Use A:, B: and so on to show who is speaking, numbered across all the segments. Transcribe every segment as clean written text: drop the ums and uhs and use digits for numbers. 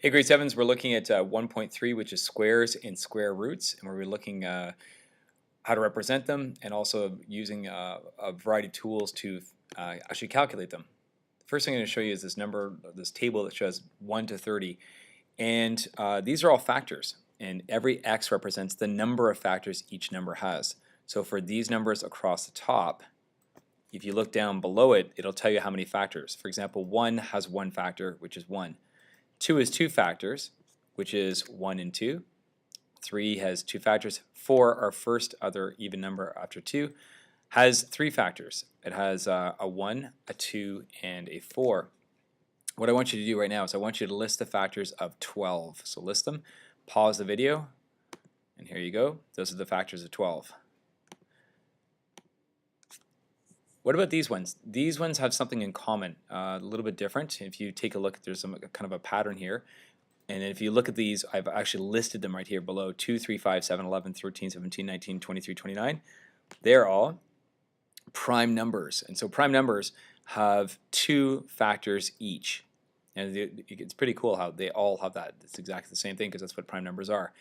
A: Hey, grade sevens, we're looking at 1.3, which is squares and square roots, and we're looking how to represent them and also using a variety of tools to actually calculate them. The first thing I'm going to show you is this table that shows 1 to 30, and these are all factors, and every x represents the number of factors each number has. So for these numbers across the top, if you look down below it, it'll tell you how many factors. For example, 1 has one factor, which is 1. 2 is two factors, which is 1 and 2. 3 has two factors. 4, our first other even number after 2, has three factors. It has a 1, a 2, and a 4. What I want you to do right now is I want you to list the factors of 12. So list them, pause the video, and here you go. Those are the factors of 12. What about these ones? These ones have something in common, a little bit different. If you take a look, there's some kind of a pattern here. And if you look at these, I've actually listed them right here below: 2, 3, 5, 7, 11, 13, 17, 19, 23, 29. They're all prime numbers. And so prime numbers have two factors each. And it's pretty cool how they all have that. It's exactly the same thing because that's what prime numbers are.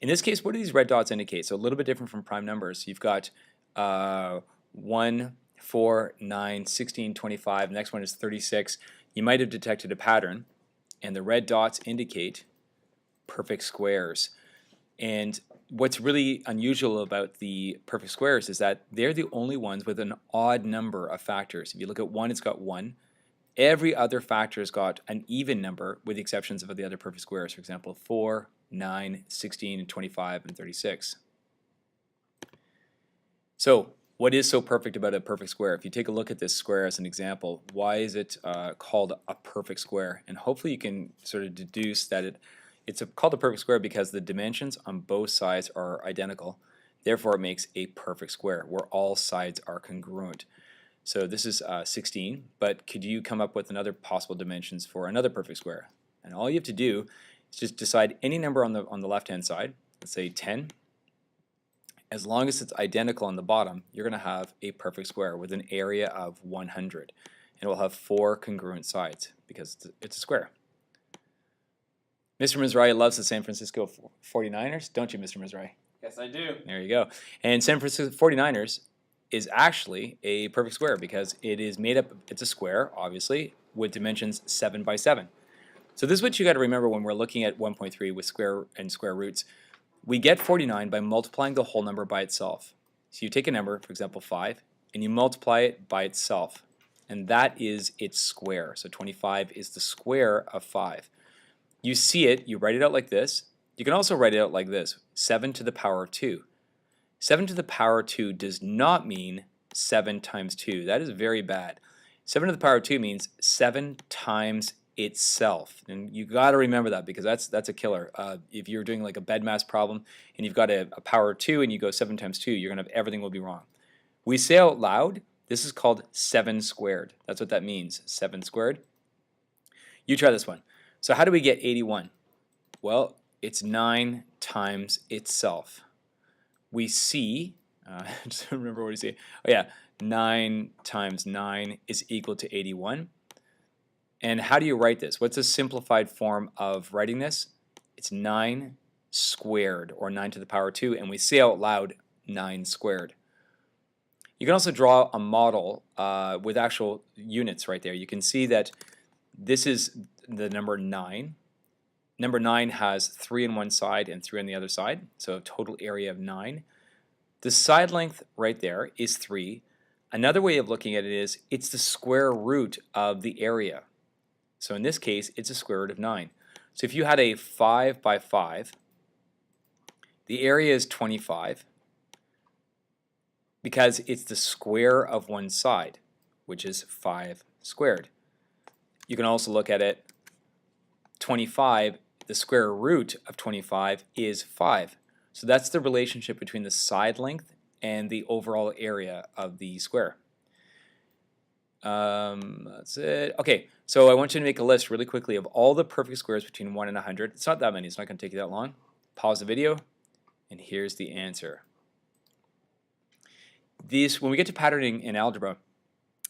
A: In this case, what do these red dots indicate? So a little bit different from prime numbers. You've got 1, 4, 9, 16, 25. The next one is 36. You might have detected a pattern, and the red dots indicate perfect squares. And what's really unusual about the perfect squares is that they're the only ones with an odd number of factors. If you look at 1, it's got 1. Every other factor has got an even number, with the exceptions of the other perfect squares. For example, 4, 9, 16, and 25, and 36. So what is so perfect about a perfect square? If you take a look at this square as an example, why is it called a perfect square? And hopefully you can sort of deduce that it's called a perfect square because the dimensions on both sides are identical. Therefore, it makes a perfect square where all sides are congruent. So this is 16, but could you come up with another possible dimensions for another perfect square? And all you have to do is just decide any number on the left-hand side. Let's say 10. As long as it's identical on the bottom, you're going to have a perfect square with an area of 100. And it will have 4 congruent sides because it's a square. Mr. Mizrahi loves the San Francisco 49ers, don't you, Mr. Mizrahi?
B: Yes, I do.
A: There you go. And San Francisco 49ers is actually a perfect square because it is made up, it's a square, obviously, with dimensions 7 by 7. So this is what you got to remember when we're looking at 1.3 with square and square roots. We get 49 by multiplying the whole number by itself. So you take a number, for example 5, and you multiply it by itself. And that is its square. So 25 is the square of 5. You see it, you write it out like this. You can also write it out like this: 7 to the power of 2. 7 to the power of 2 does not mean 7 times 2. That is very bad. 7 to the power of 2 means 7 times itself, and you got to remember that because that's a killer. If you're doing like a BEDMAS problem and you've got a power of 2 and you go 7 times 2, you're gonna have everything will be wrong. We say out loud, this is called 7 squared. That's what that means, 7 squared. You try this one. So how do we get 81? Well, it's 9 times itself. We see, just remember what we say. Oh yeah, 9 times 9 is equal to 81. And how do you write this? What's a simplified form of writing this? It's 9 squared, or 9 to the power of 2, and we say out loud 9 squared. You can also draw a model with actual units right there. You can see that this is the number 9. Number 9 has 3 on one side and 3 on the other side, so a total area of 9. The side length right there is 3. Another way of looking at it is it's the square root of the area. So in this case, it's a square root of 9. So if you had a 5 by 5, the area is 25 because it's the square of one side, which is 5 squared. You can also look at it, 25, the square root of 25 is 5. So that's the relationship between the side length and the overall area of the square. That's it. Okay, so I want you to make a list really quickly of all the perfect squares between 1 and 100. It's not that many. It's not going to take you that long. Pause the video, and here's the answer. When we get to patterning in algebra,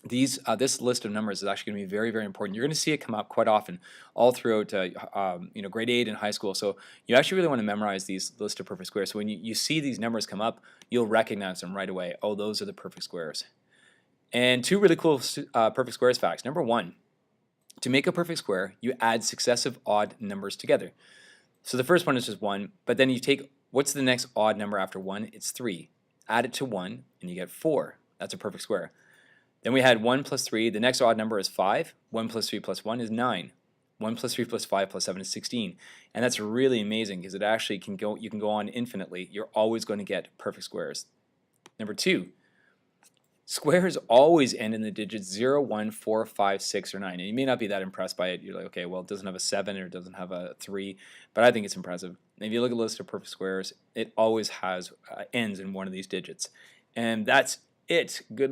A: this list of numbers is actually going to be very, very important. You're going to see it come up quite often all throughout grade 8 in high school. So you actually really want to memorize these list of perfect squares. So when you see these numbers come up, you'll recognize them right away. Oh, those are the perfect squares. And two really cool perfect squares facts. Number one, to make a perfect square, you add successive odd numbers together. So the first one is just 1, but then you take, what's the next odd number after 1? It's 3. Add it to 1, and you get 4. That's a perfect square. Then we had 1 plus 3. The next odd number is 5. 1 plus 3 plus 1 is 9. 1 plus 3 plus 5 plus 7 is 16. And that's really amazing because it actually can go, you can go on infinitely. You're always going to get perfect squares. Number 2, squares always end in the digits 0, 1, 4, 5, 6, or 9. And you may not be that impressed by it. You're like, okay, well, it doesn't have a 7 or it doesn't have a 3. But I think it's impressive. And if you look at a list of perfect squares, it always has ends in one of these digits. And that's it. Good.